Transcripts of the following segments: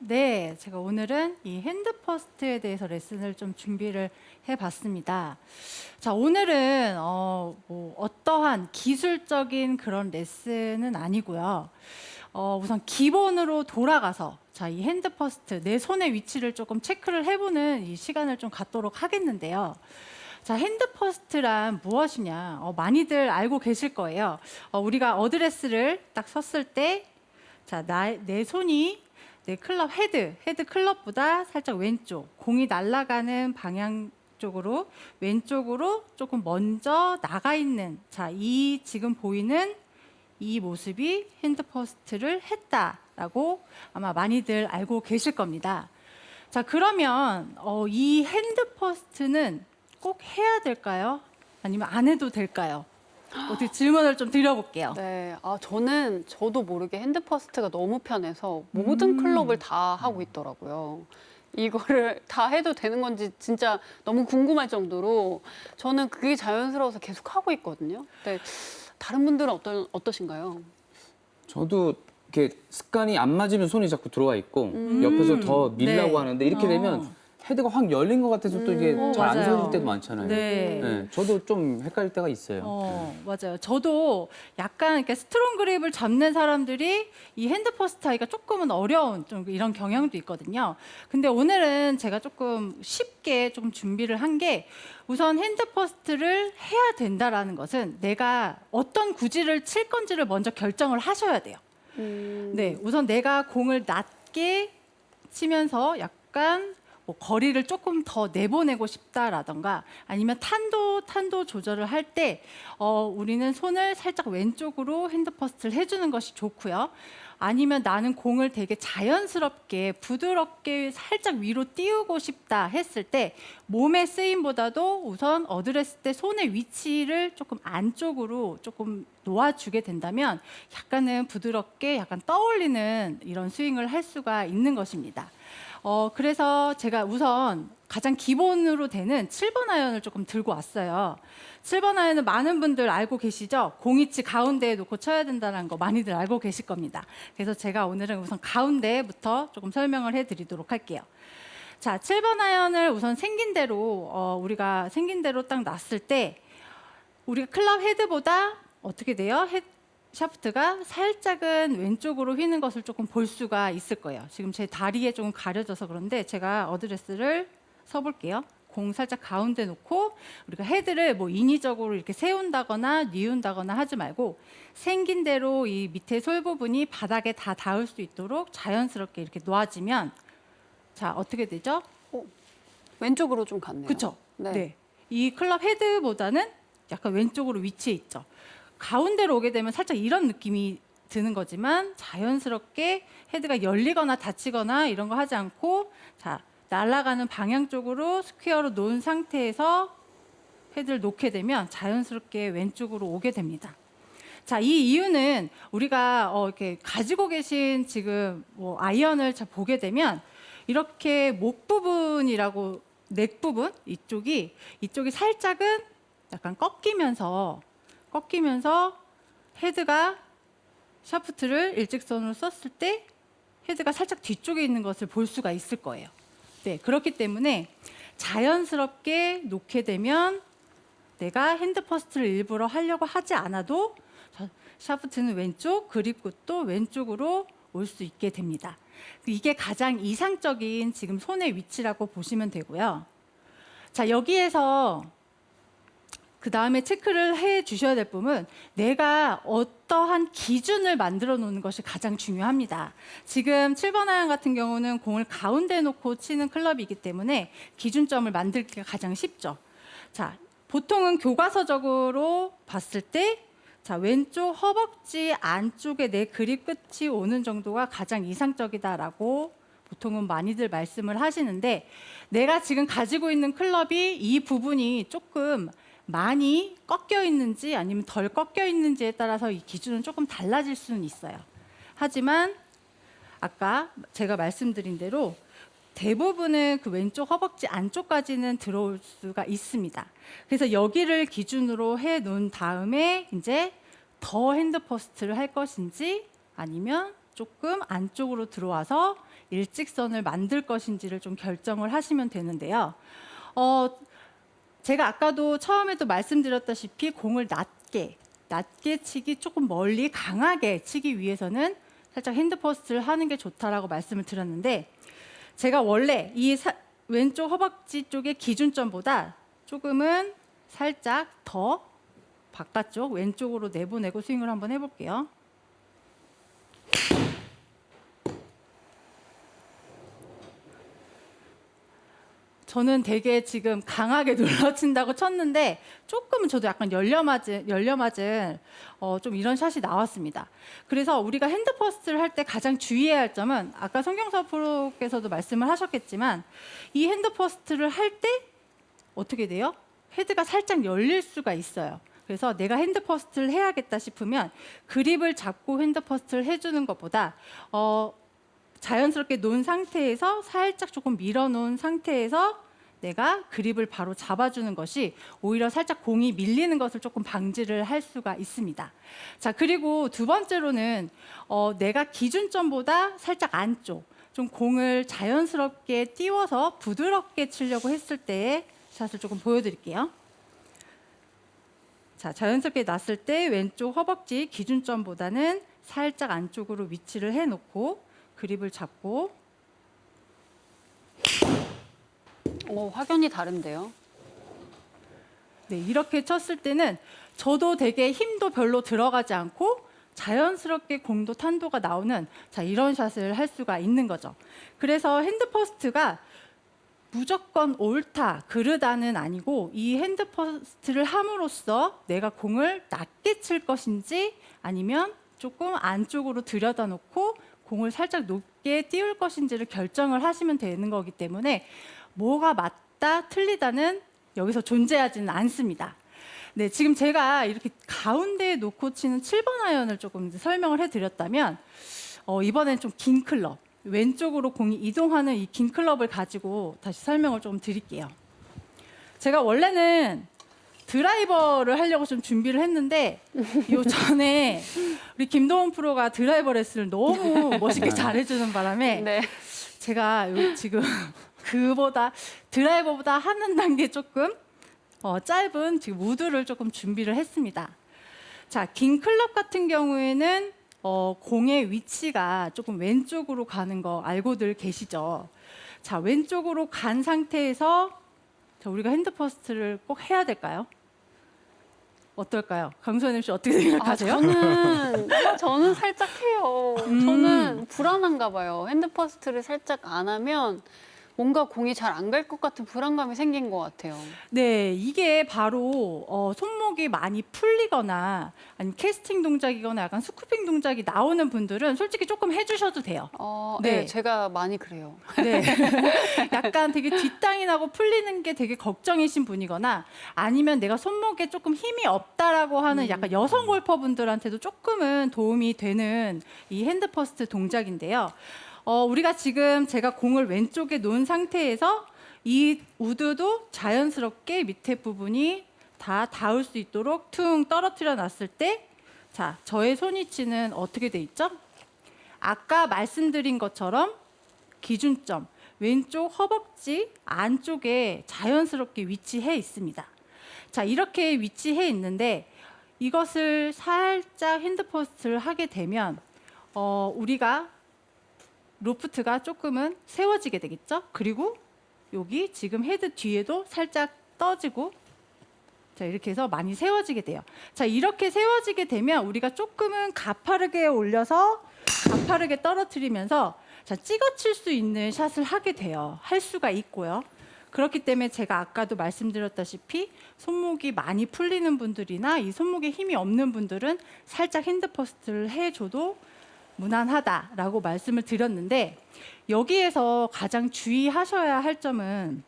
네, 제가 오늘은 이 핸드 퍼스트에 대해서 레슨을 좀 준비를 해봤습니다. 자, 오늘은 어떠한 기술적인 그런 레슨은 아니고요. 우선 기본으로 돌아가서 자, 이 핸드 퍼스트, 내 손의 위치를 조금 체크를 해보는 이 시간을 좀 갖도록 하겠는데요. 자, 핸드 퍼스트란 무엇이냐? 많이들 알고 계실 거예요. 우리가 어드레스를 딱 섰을 때, 자, 내 손이 내 클럽 헤드 클럽보다 살짝 왼쪽, 공이 날아가는 방향 쪽으로 왼쪽으로 조금 먼저 나가 있는, 자, 이 지금 보이는 이 모습이 핸드 퍼스트를 했다라고 아마 많이들 알고 계실 겁니다. 자, 그러면 이 핸드 퍼스트는 꼭 해야 될까요? 아니면 안 해도 될까요? 어떻게 질문을 좀 드려볼게요. 네, 저도 모르게 핸드퍼스트가 너무 편해서 모든 클럽을 다 하고 있더라고요. 이거를 다 해도 되는 건지 진짜 너무 궁금할 정도로 저는 그게 자연스러워서 계속 하고 있거든요. 근데 다른 분들은 어떠신가요? 저도 이렇게 습관이 안 맞으면 손이 자꾸 들어와 있고 옆에서 더 밀라고 네. 하는데 이렇게 되면 헤드가 확 열린 것 같아서 또 이게 잘 안 맞아요. 서질 때도 많잖아요. 네. 네, 저도 좀 헷갈릴 때가 있어요. 맞아요. 저도 약간 이렇게 스트롱 그립을 잡는 사람들이 이 핸드 퍼스트 하기가 조금은 어려운 좀 이런 경향도 있거든요. 근데 오늘은 제가 조금 쉽게 조금 준비를 한 게 우선 핸드 퍼스트를 해야 된다라는 것은 내가 어떤 구질을 칠 건지를 먼저 결정을 하셔야 돼요. 네, 우선 내가 공을 낮게 치면서 약간 뭐 거리를 조금 더 내보내고 싶다라던가 아니면 탄도 조절을 할 때 우리는 손을 살짝 왼쪽으로 핸드 퍼스트를 해주는 것이 좋고요. 아니면 나는 공을 되게 자연스럽게 부드럽게 살짝 위로 띄우고 싶다 했을 때 몸의 쓰임보다도 우선 어드레스 때 손의 위치를 조금 안쪽으로 조금 놓아주게 된다면 약간은 부드럽게 약간 떠올리는 이런 스윙을 할 수가 있는 것입니다. 그래서 제가 우선 가장 기본으로 되는 7번 아이언을 조금 들고 왔어요. 7번 아이언은 많은 분들 알고 계시죠? 공이치 가운데에 놓고 쳐야 된다는 거 많이들 알고 계실 겁니다. 그래서 제가 오늘은 우선 가운데부터 조금 설명을 해드리도록 할게요. 자, 7번 아이언을 우선 생긴 대로 우리가 생긴 대로 딱 놨을 때 우리가 클럽 헤드보다 어떻게 돼요? 샤프트가 살짝은 왼쪽으로 휘는 것을 조금 볼 수가 있을 거예요. 지금 제 다리에 조금 가려져서 그런데 제가 어드레스를 서볼게요. 공 살짝 가운데 놓고 우리가 헤드를 뭐 인위적으로 이렇게 세운다거나 뉘운다거나 하지 말고 생긴 대로 이 밑에 솔 부분이 바닥에 다 닿을 수 있도록 자연스럽게 이렇게 놓아지면 자, 어떻게 되죠? 왼쪽으로 좀 갔네요. 그렇죠? 네. 네. 이 클럽 헤드보다는 약간 왼쪽으로 위치해 있죠. 가운데로 오게 되면 살짝 이런 느낌이 드는 거지만 자연스럽게 헤드가 열리거나 닫히거나 이런 거 하지 않고 자, 날아가는 방향 쪽으로 스퀘어로 놓은 상태에서 헤드를 놓게 되면 자연스럽게 왼쪽으로 오게 됩니다. 자, 이 이유는 우리가 이렇게 가지고 계신 지금 뭐 아이언을 잘 보게 되면 이렇게 목 부분이라고 넥 부분 이쪽이 살짝은 약간 꺾이면서 헤드가 샤프트를 일직선으로 썼을 때 헤드가 살짝 뒤쪽에 있는 것을 볼 수가 있을 거예요. 네, 그렇기 때문에 자연스럽게 놓게 되면 내가 핸드 퍼스트를 일부러 하려고 하지 않아도 샤프트는 왼쪽, 그립굿도 왼쪽으로 올 수 있게 됩니다. 이게 가장 이상적인 지금 손의 위치라고 보시면 되고요. 자, 여기에서 그 다음에 체크를 해 주셔야 될 부분은 내가 어떠한 기준을 만들어 놓는 것이 가장 중요합니다. 지금 7번 아이언 같은 경우는 공을 가운데 놓고 치는 클럽이기 때문에 기준점을 만들기가 가장 쉽죠. 자, 보통은 교과서적으로 봤을 때 자, 왼쪽 허벅지 안쪽에 내 그립 끝이 오는 정도가 가장 이상적이다라고 보통은 많이들 말씀을 하시는데 내가 지금 가지고 있는 클럽이 이 부분이 조금 많이 꺾여 있는지 아니면 덜 꺾여 있는지에 따라서 이 기준은 조금 달라질 수는 있어요. 하지만 아까 제가 말씀드린 대로 대부분은 그 왼쪽 허벅지 안쪽까지는 들어올 수가 있습니다. 그래서 여기를 기준으로 해 놓은 다음에 이제 더 핸드 퍼스트를 할 것인지 아니면 조금 안쪽으로 들어와서 일직선을 만들 것인지를 좀 결정을 하시면 되는데요. 제가 아까도 처음에도 말씀드렸다시피 공을 낮게 치기, 조금 멀리 강하게 치기 위해서는 살짝 핸드퍼스트를 하는 게 좋다라고 말씀을 드렸는데, 제가 원래 이 왼쪽 허벅지 쪽의 기준점보다 조금은 살짝 더 바깥쪽 왼쪽으로 내보내고 스윙을 한번 해볼게요. 저는 되게 지금 강하게 눌러친다고 쳤는데 조금은 저도 약간 열려맞은 좀 이런 샷이 나왔습니다. 그래서 우리가 핸드퍼스트를 할 때 가장 주의해야 할 점은, 아까 송경서 프로께서도 말씀을 하셨겠지만, 이 핸드퍼스트를 할 때 어떻게 돼요? 헤드가 살짝 열릴 수가 있어요. 그래서 내가 핸드퍼스트를 해야겠다 싶으면 그립을 잡고 핸드퍼스트를 해주는 것보다 자연스럽게 놓은 상태에서 살짝 조금 밀어놓은 상태에서 내가 그립을 바로 잡아주는 것이 오히려 살짝 공이 밀리는 것을 조금 방지를 할 수가 있습니다. 자, 그리고 두 번째로는 내가 기준점보다 살짝 안쪽, 좀 공을 자연스럽게 띄워서 부드럽게 치려고 했을 때의 샷을 조금 보여드릴게요. 자, 자연스럽게 놨을 때 왼쪽 허벅지 기준점보다는 살짝 안쪽으로 위치를 해놓고 그립을 잡고. 확연히 다른데요. 네, 이렇게 쳤을 때는 저도 되게 힘도 별로 들어가지 않고 자연스럽게 공도 탄도가 나오는, 자, 이런 샷을 할 수가 있는 거죠. 그래서 핸드퍼스트가 무조건 옳다, 그르다는 아니고, 이 핸드퍼스트를 함으로써 내가 공을 낮게 칠 것인지 아니면 조금 안쪽으로 들여다놓고 공을 살짝 높게 띄울 것인지를 결정을 하시면 되는 거기 때문에 뭐가 맞다, 틀리다는 여기서 존재하지는 않습니다. 네, 지금 제가 이렇게 가운데에 놓고 치는 7번 아이언을 조금 설명을 해드렸다면, 이번엔 좀 긴 클럽, 왼쪽으로 공이 이동하는 이 긴 클럽을 가지고 다시 설명을 좀 드릴게요. 제가 원래는 드라이버를 하려고 좀 준비를 했는데, 요 전에 우리 김도훈 프로가 드라이버 레슨을 너무 멋있게 잘해주는 바람에 네. 제가 지금 드라이버보다 하는 단계 조금 짧은 지금 우드를 조금 준비를 했습니다. 자, 긴 클럽 같은 경우에는 공의 위치가 조금 왼쪽으로 가는 거 알고들 계시죠? 자, 왼쪽으로 간 상태에서 우리가 핸드퍼스트를 꼭 해야 될까요? 어떨까요? 강소연 MC 어떻게 생각하세요? 저는 살짝 해요. 저는 불안한가 봐요. 핸드퍼스트를 살짝 안 하면 뭔가 공이 잘 안 갈 것 같은 불안감이 생긴 것 같아요. 네, 이게 바로 손목이 많이 풀리거나 아니면 캐스팅 동작이거나 약간 스쿠핑 동작이 나오는 분들은 솔직히 조금 해주셔도 돼요. 네, 제가 많이 그래요. 네, 약간 되게 뒷땅이 나고 풀리는 게 되게 걱정이신 분이거나 아니면 내가 손목에 조금 힘이 없다라고 하는 약간 여성 골퍼분들한테도 조금은 도움이 되는 이 핸드퍼스트 동작인데요. 우리가 지금 제가 공을 왼쪽에 놓은 상태에서 이 우드도 자연스럽게 밑에 부분이 다 닿을 수 있도록 퉁 떨어뜨려 놨을 때, 자, 저의 손위치는 어떻게 돼 있죠? 아까 말씀드린 것처럼 기준점 왼쪽 허벅지 안쪽에 자연스럽게 위치해 있습니다. 자, 이렇게 위치해 있는데 이것을 살짝 핸드퍼스트를 하게 되면 우리가 로프트가 조금은 세워지게 되겠죠? 그리고 여기 지금 헤드 뒤에도 살짝 떠지고, 자, 이렇게 해서 많이 세워지게 돼요. 자, 이렇게 세워지게 되면 우리가 조금은 가파르게 올려서 가파르게 떨어뜨리면서, 자, 찍어칠 수 있는 샷을 하게 돼요. 할 수가 있고요. 그렇기 때문에 제가 아까도 말씀드렸다시피 손목이 많이 풀리는 분들이나 이 손목에 힘이 없는 분들은 살짝 핸드퍼스트를 해줘도 무난하다라고 말씀을 드렸는데, 여기에서 가장 주의하셔야 할 점은,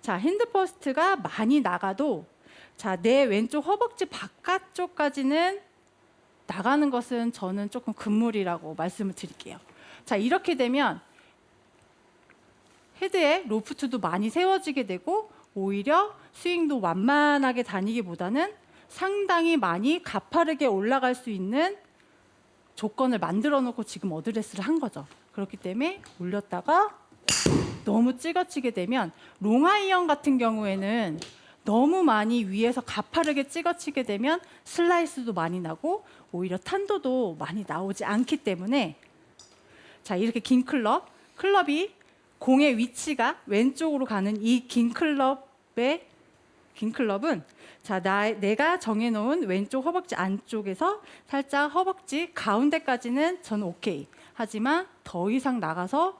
자, 핸드퍼스트가 많이 나가도, 자, 내 왼쪽 허벅지 바깥쪽까지는 나가는 것은 저는 조금 금물이라고 말씀을 드릴게요. 자, 이렇게 되면 헤드에 로프트도 많이 세워지게 되고 오히려 스윙도 완만하게 다니기보다는 상당히 많이 가파르게 올라갈 수 있는 조건을 만들어 놓고 지금 어드레스를 한 거죠. 그렇기 때문에 올렸다가 너무 찍어치게 되면 롱아이언 같은 경우에는 너무 많이 위에서 가파르게 찍어치게 되면 슬라이스도 많이 나고 오히려 탄도도 많이 나오지 않기 때문에 자, 이렇게 긴 클럽이 공의 위치가 왼쪽으로 가는 이 긴 클럽은 자, 내가 정해놓은 왼쪽 허벅지 안쪽에서 살짝 허벅지 가운데까지는 저는 오케이. 하지만 더 이상 나가서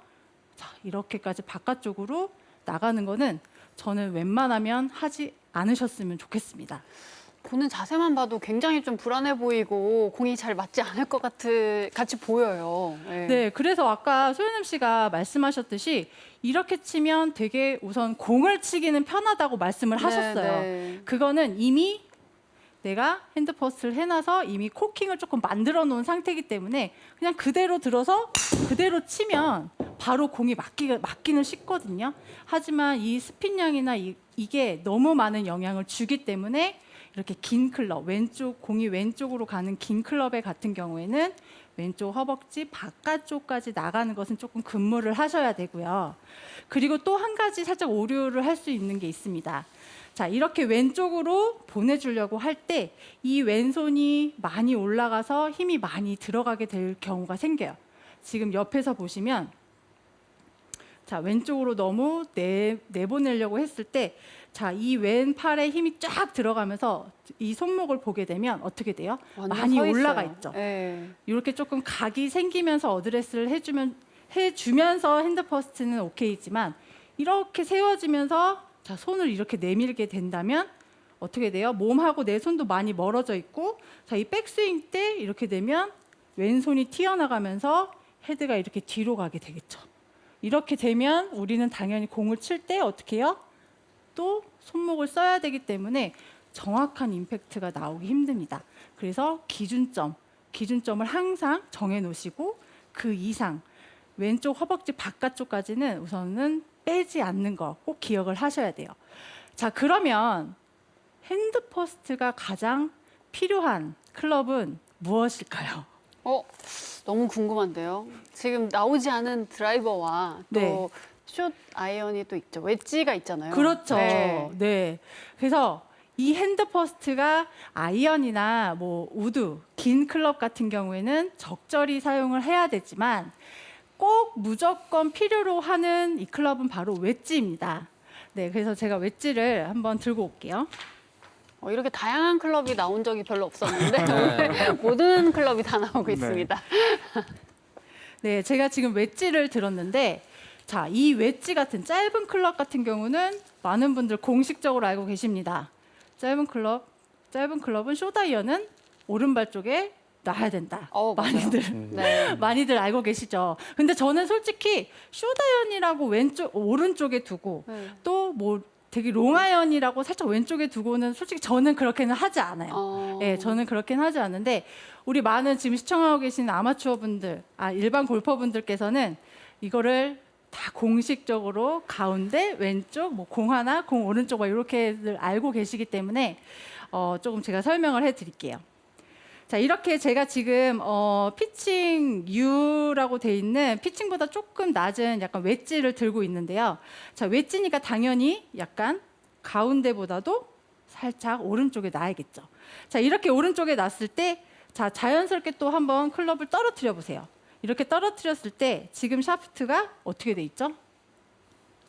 자, 이렇게까지 바깥쪽으로 나가는 거는 저는 웬만하면 하지 않으셨으면 좋겠습니다. 보는 자세만 봐도 굉장히 좀 불안해 보이고 공이 잘 맞지 않을 것 같이 보여요. 네. 네, 그래서 아까 소연음 씨가 말씀하셨듯이 이렇게 치면 되게 우선 공을 치기는 편하다고 말씀을 하셨어요. 네. 그거는 이미 내가 핸드퍼스트를 해놔서 이미 코킹을 조금 만들어 놓은 상태이기 때문에 그냥 그대로 들어서 그대로 치면 바로 공이 맞기는 쉽거든요. 하지만 이 스핀량이나 이게 너무 많은 영향을 주기 때문에 이렇게 긴 클럽, 공이 왼쪽으로 가는 긴 클럽에 같은 경우에는 왼쪽 허벅지 바깥쪽까지 나가는 것은 조금 근무를 하셔야 되고요. 그리고 또 한 가지 살짝 오류를 할 수 있는 게 있습니다. 자, 이렇게 왼쪽으로 보내주려고 할 때 이 왼손이 많이 올라가서 힘이 많이 들어가게 될 경우가 생겨요. 지금 옆에서 보시면 자, 왼쪽으로 너무 내보내려고 했을 때 자, 이 왼팔에 힘이 쫙 들어가면서 이 손목을 보게 되면 어떻게 돼요? 완전 많이 서 있어요. 올라가 있죠. 네. 이렇게 조금 각이 생기면서 어드레스를 해주면서 핸드퍼스트는 오케이지만 이렇게 세워지면서 자, 손을 이렇게 내밀게 된다면 어떻게 돼요? 몸하고 내 손도 많이 멀어져 있고 자, 이 백스윙 때 이렇게 되면 왼손이 튀어나가면서 헤드가 이렇게 뒤로 가게 되겠죠. 이렇게 되면 우리는 당연히 공을 칠 때 어떻게 해요? 또 손목을 써야 되기 때문에 정확한 임팩트가 나오기 힘듭니다. 그래서 기준점을 항상 정해 놓으시고 그 이상 왼쪽 허벅지 바깥쪽까지는 우선은 빼지 않는 거 꼭 기억을 하셔야 돼요. 자, 그러면 핸드퍼스트가 가장 필요한 클럽은 무엇일까요? 너무 궁금한데요. 지금 나오지 않은 드라이버와 또 네. 숏 아이언이 또 있죠. 웨지가 있잖아요. 그렇죠. 네. 네. 그래서 이 핸드퍼스트가 아이언이나 뭐 우드, 긴 클럽 같은 경우에는 적절히 사용을 해야 되지만 꼭 무조건 필요로 하는 이 클럽은 바로 웨지입니다. 네, 그래서 제가 웨지를 한번 들고 올게요. 이렇게 다양한 클럽이 나온 적이 별로 없었는데 오늘 모든 클럽이 다 나오고 있습니다. 네, 제가 지금 웨지를 들었는데 자, 이 웨지 같은 짧은 클럽 같은 경우는 많은 분들 공식적으로 알고 계십니다. 짧은 클럽은 숏아이언은 오른발 쪽에 놔야 된다. 맞아요. 네. 많이들 알고 계시죠. 근데 저는 솔직히 숏아이언이라고 오른쪽에 두고 네. 또 뭐 되게 롱아이언이라고 살짝 왼쪽에 두고는 솔직히 저는 그렇게는 하지 않아요. 네, 저는 그렇게는 하지 않는데 우리 많은 지금 시청하고 계시는 아마추어 분들, 일반 골퍼분들께서는 이거를 다 공식적으로 가운데 왼쪽 뭐 공 하나 공 오른쪽 막 이렇게들 알고 계시기 때문에 조금 제가 설명을 해드릴게요. 자, 이렇게 제가 지금 피칭 U라고 돼 있는 피칭보다 조금 낮은 약간 웨지를 들고 있는데요. 자, 웨지니까 당연히 약간 가운데보다도 살짝 오른쪽에 놔야겠죠. 자, 이렇게 오른쪽에 놨을 때 자, 자연스럽게 또 한번 클럽을 떨어뜨려 보세요. 이렇게 떨어뜨렸을 때 지금 샤프트가 어떻게 돼 있죠?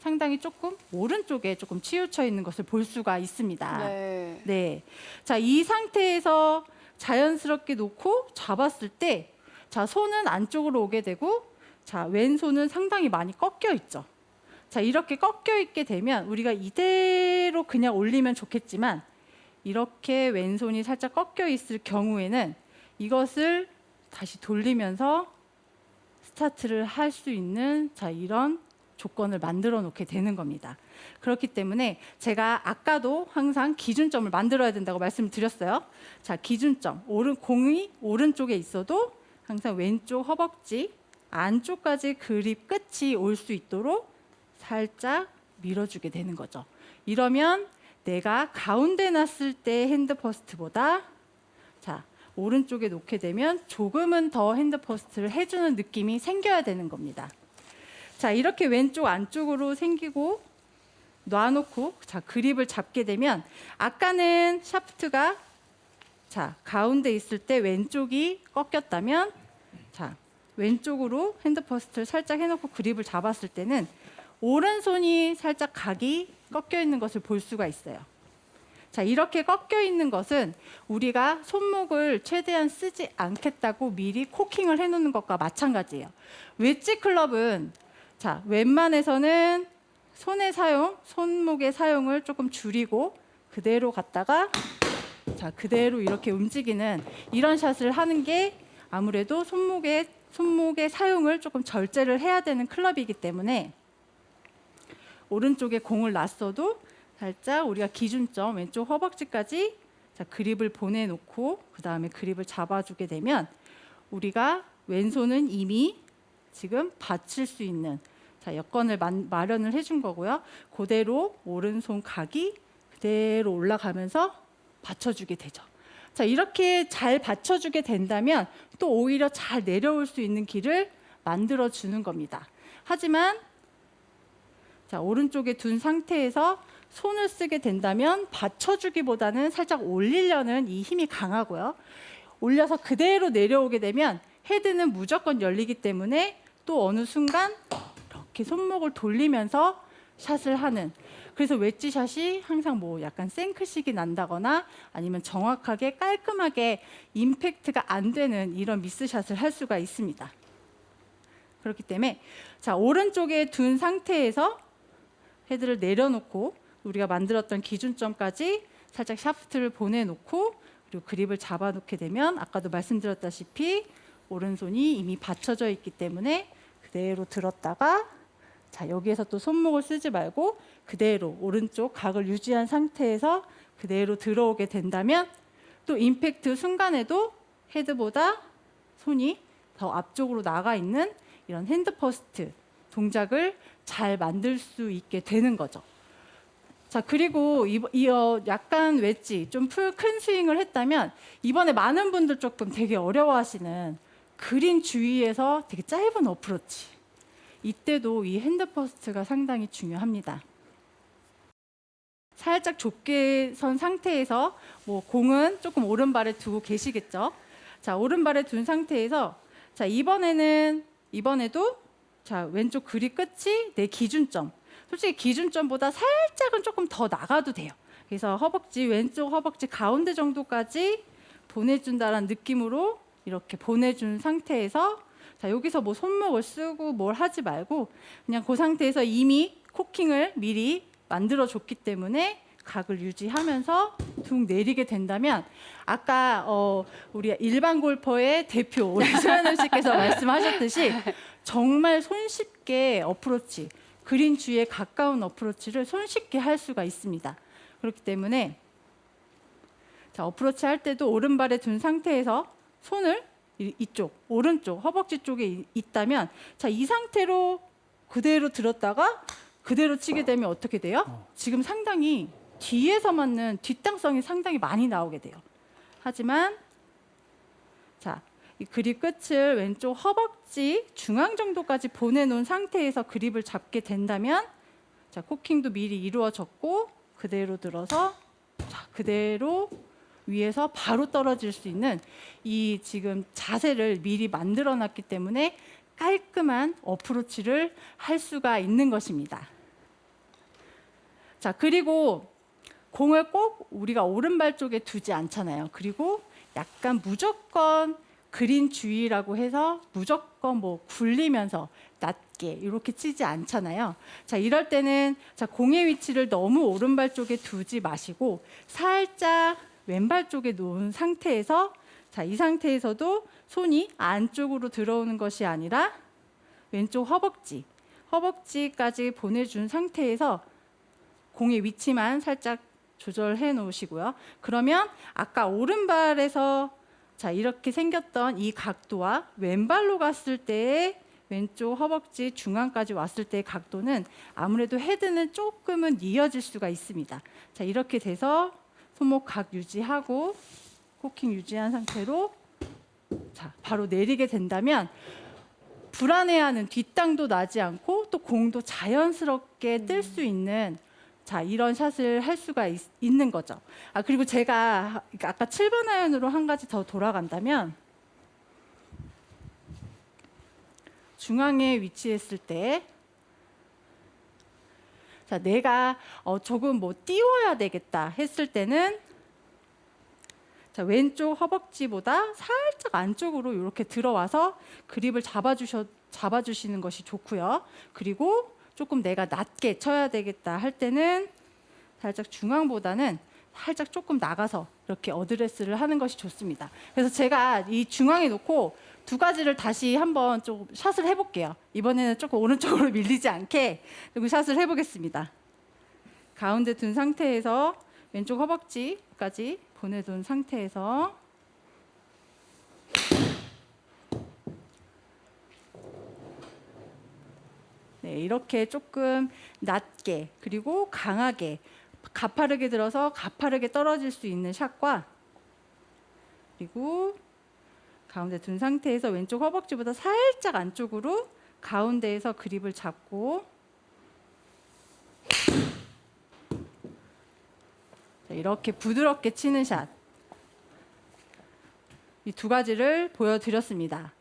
상당히 조금 오른쪽에 조금 치우쳐 있는 것을 볼 수가 있습니다. 네. 네. 자, 이 상태에서 자연스럽게 놓고 잡았을 때 자, 손은 안쪽으로 오게 되고 자, 왼손은 상당히 많이 꺾여 있죠. 자, 이렇게 꺾여 있게 되면 우리가 이대로 그냥 올리면 좋겠지만 이렇게 왼손이 살짝 꺾여 있을 경우에는 이것을 다시 돌리면서 스타트를 할 수 있는 자, 이런 조건을 만들어 놓게 되는 겁니다. 그렇기 때문에 제가 아까도 항상 기준점을 만들어야 된다고 말씀을 드렸어요. 자, 기준점. 공이 오른쪽에 있어도 항상 왼쪽 허벅지 안쪽까지 그립 끝이 올 수 있도록 살짝 밀어주게 되는 거죠. 이러면 내가 가운데 놨을 때 핸드 퍼스트보다 자, 오른쪽에 놓게 되면 조금은 더 핸드 포스트를 해주는 느낌이 생겨야 되는 겁니다. 자, 이렇게 왼쪽 안쪽으로 생기고 놔놓고 자, 그립을 잡게 되면 아까는 샤프트가 자, 가운데 있을 때 왼쪽이 꺾였다면 자, 왼쪽으로 핸드 포스트를 살짝 해놓고 그립을 잡았을 때는 오른손이 살짝 각이 꺾여 있는 것을 볼 수가 있어요. 자, 이렇게 꺾여 있는 것은 우리가 손목을 최대한 쓰지 않겠다고 미리 코킹을 해놓는 것과 마찬가지예요. 웨지 클럽은 자, 웬만해서는 손의 사용, 손목의 사용을 조금 줄이고 그대로 갔다가 자, 그대로 이렇게 움직이는 이런 샷을 하는 게 아무래도 손목의 사용을 조금 절제를 해야 되는 클럽이기 때문에 오른쪽에 공을 놨어도 살짝 우리가 기준점 왼쪽 허벅지까지 자, 그립을 보내놓고 그 다음에 그립을 잡아주게 되면 우리가 왼손은 이미 지금 받칠 수 있는 자, 여건을 마련을 해준 거고요. 그대로 오른손 각이 그대로 올라가면서 받쳐주게 되죠. 자, 이렇게 잘 받쳐주게 된다면 또 오히려 잘 내려올 수 있는 길을 만들어주는 겁니다. 하지만 자, 오른쪽에 둔 상태에서 손을 쓰게 된다면 받쳐주기보다는 살짝 올리려는 이 힘이 강하고요. 올려서 그대로 내려오게 되면 헤드는 무조건 열리기 때문에 또 어느 순간 이렇게 손목을 돌리면서 샷을 하는 그래서 웨지샷이 항상 뭐 약간 생크식이 난다거나 아니면 정확하게 깔끔하게 임팩트가 안 되는 이런 미스샷을 할 수가 있습니다. 그렇기 때문에 자, 오른쪽에 둔 상태에서 헤드를 내려놓고 우리가 만들었던 기준점까지 살짝 샤프트를 보내놓고 그리고 그립을 잡아놓게 되면 아까도 말씀드렸다시피 오른손이 이미 받쳐져 있기 때문에 그대로 들었다가 자, 여기에서 또 손목을 쓰지 말고 그대로 오른쪽 각을 유지한 상태에서 그대로 들어오게 된다면 또 임팩트 순간에도 헤드보다 손이 더 앞쪽으로 나가 있는 이런 핸드 퍼스트 동작을 잘 만들 수 있게 되는 거죠. 자, 그리고 약간 웨지 좀 큰 스윙을 했다면 이번에 많은 분들 조금 되게 어려워하시는 그린 주위에서 되게 짧은 어프로치 이때도 이 핸드 퍼스트가 상당히 중요합니다. 살짝 좁게 선 상태에서 뭐 공은 조금 오른발에 두고 계시겠죠. 자, 오른발에 둔 상태에서 자, 이번에도 자, 왼쪽 그립 끝이 내 기준점. 솔직히 기준점보다 살짝은 조금 더 나가도 돼요. 그래서 왼쪽 허벅지 가운데 정도까지 보내준다는 느낌으로 이렇게 보내준 상태에서 자, 여기서 뭐 손목을 쓰고 뭘 하지 말고 그냥 그 상태에서 이미 코킹을 미리 만들어줬기 때문에 각을 유지하면서 툭 내리게 된다면 아까 우리 일반 골퍼의 대표 우리 소연은 씨께서 말씀하셨듯이 정말 손쉽게 어프로치 그린 주위에 가까운 어프로치를 손쉽게 할 수가 있습니다. 그렇기 때문에 자, 어프로치 할 때도 오른발에 둔 상태에서 손을 이쪽 오른쪽 허벅지 쪽에 있다면 자, 이 상태로 그대로 들었다가 그대로 치게 되면 어떻게 돼요? 지금 상당히 뒤에서 맞는 뒷땅성이 상당히 많이 나오게 돼요. 하지만 자, 이 그립 끝을 왼쪽 허벅지 중앙 정도까지 보내놓은 상태에서 그립을 잡게 된다면 자, 코킹도 미리 이루어졌고 그대로 들어서 자, 그대로 위에서 바로 떨어질 수 있는 이 지금 자세를 미리 만들어놨기 때문에 깔끔한 어프로치를 할 수가 있는 것입니다. 자, 그리고 공을 꼭 우리가 오른발 쪽에 두지 않잖아요. 그리고 약간 무조건 그린 주위라고 해서 무조건 뭐 굴리면서 낮게 이렇게 치지 않잖아요. 자, 이럴 때는 자, 공의 위치를 너무 오른발 쪽에 두지 마시고 살짝 왼발 쪽에 놓은 상태에서 자, 이 상태에서도 손이 안쪽으로 들어오는 것이 아니라 왼쪽 허벅지까지 보내준 상태에서 공의 위치만 살짝 조절해 놓으시고요. 그러면 아까 오른발에서 자, 이렇게 생겼던 이 각도와 왼발로 갔을 때의 왼쪽 허벅지 중앙까지 왔을 때의 각도는 아무래도 헤드는 조금은 이어질 수가 있습니다. 자, 이렇게 돼서 손목 각 유지하고 코킹 유지한 상태로 자, 바로 내리게 된다면 불안해하는 뒷땅도 나지 않고 또 공도 자연스럽게 뜰 수 있는 자, 이런 샷을 할 수가 있는 거죠. 아, 그리고 제가 아까 7번 아이언으로 한 가지 더 돌아간다면 중앙에 위치했을 때 자, 내가 조금 뭐 띄워야 되겠다 했을 때는 자, 왼쪽 허벅지보다 살짝 안쪽으로 이렇게 들어와서 그립을 잡아주시는 것이 좋고요. 그리고 조금 내가 낮게 쳐야 되겠다 할 때는 살짝 중앙보다는 살짝 조금 나가서 이렇게 어드레스를 하는 것이 좋습니다. 그래서 제가 이 중앙에 놓고 두 가지를 다시 한번 좀 샷을 해볼게요. 이번에는 조금 오른쪽으로 밀리지 않게 그리고 샷을 해보겠습니다. 가운데 둔 상태에서 왼쪽 허벅지까지 보내둔 상태에서 네, 이렇게 조금 낮게 그리고 강하게 가파르게 들어서 가파르게 떨어질 수 있는 샷과 그리고 가운데 둔 상태에서 왼쪽 허벅지보다 살짝 안쪽으로 가운데에서 그립을 잡고 자, 이렇게 부드럽게 치는 샷. 이 두 가지를 보여드렸습니다.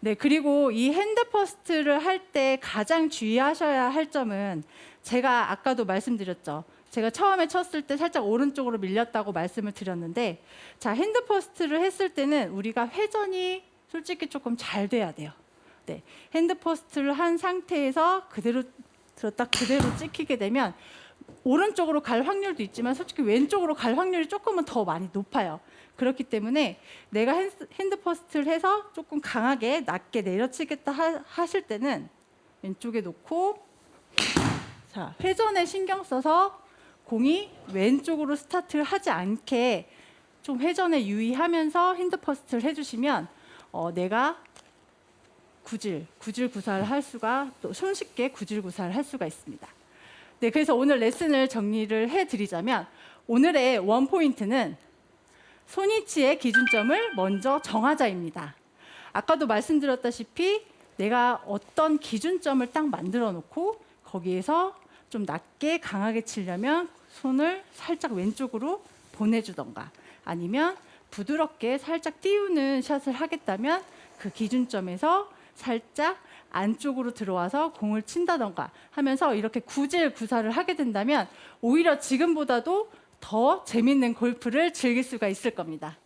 네, 그리고 이 핸드 퍼스트를 할 때 가장 주의하셔야 할 점은 제가 아까도 말씀드렸죠. 제가 처음에 쳤을 때 살짝 오른쪽으로 밀렸다고 말씀을 드렸는데 자, 핸드 퍼스트를 했을 때는 우리가 회전이 솔직히 조금 잘 돼야 돼요. 네, 핸드 퍼스트를 한 상태에서 그대로 들었다 그대로 찍히게 되면 오른쪽으로 갈 확률도 있지만 솔직히 왼쪽으로 갈 확률이 조금은 더 많이 높아요. 그렇기 때문에 내가 핸드 퍼스트를 해서 조금 강하게 낮게 내려치겠다 하실 때는 왼쪽에 놓고 자, 회전에 신경 써서 공이 왼쪽으로 스타트를 하지 않게 좀 회전에 유의하면서 핸드 퍼스트를 해주시면 내가 구질구사를 할 수가 또 손쉽게 구질구사를 할 수가 있습니다. 네, 그래서 오늘 레슨을 정리를 해드리자면 오늘의 원포인트는 손위치의 기준점을 먼저 정하자입니다. 아까도 말씀드렸다시피 내가 어떤 기준점을 딱 만들어 놓고 거기에서 좀 낮게 강하게 치려면 손을 살짝 왼쪽으로 보내주던가 아니면 부드럽게 살짝 띄우는 샷을 하겠다면 그 기준점에서 살짝 안쪽으로 들어와서 공을 친다던가 하면서 이렇게 구질구사를 하게 된다면 오히려 지금보다도 더 재밌는 골프를 즐길 수가 있을 겁니다.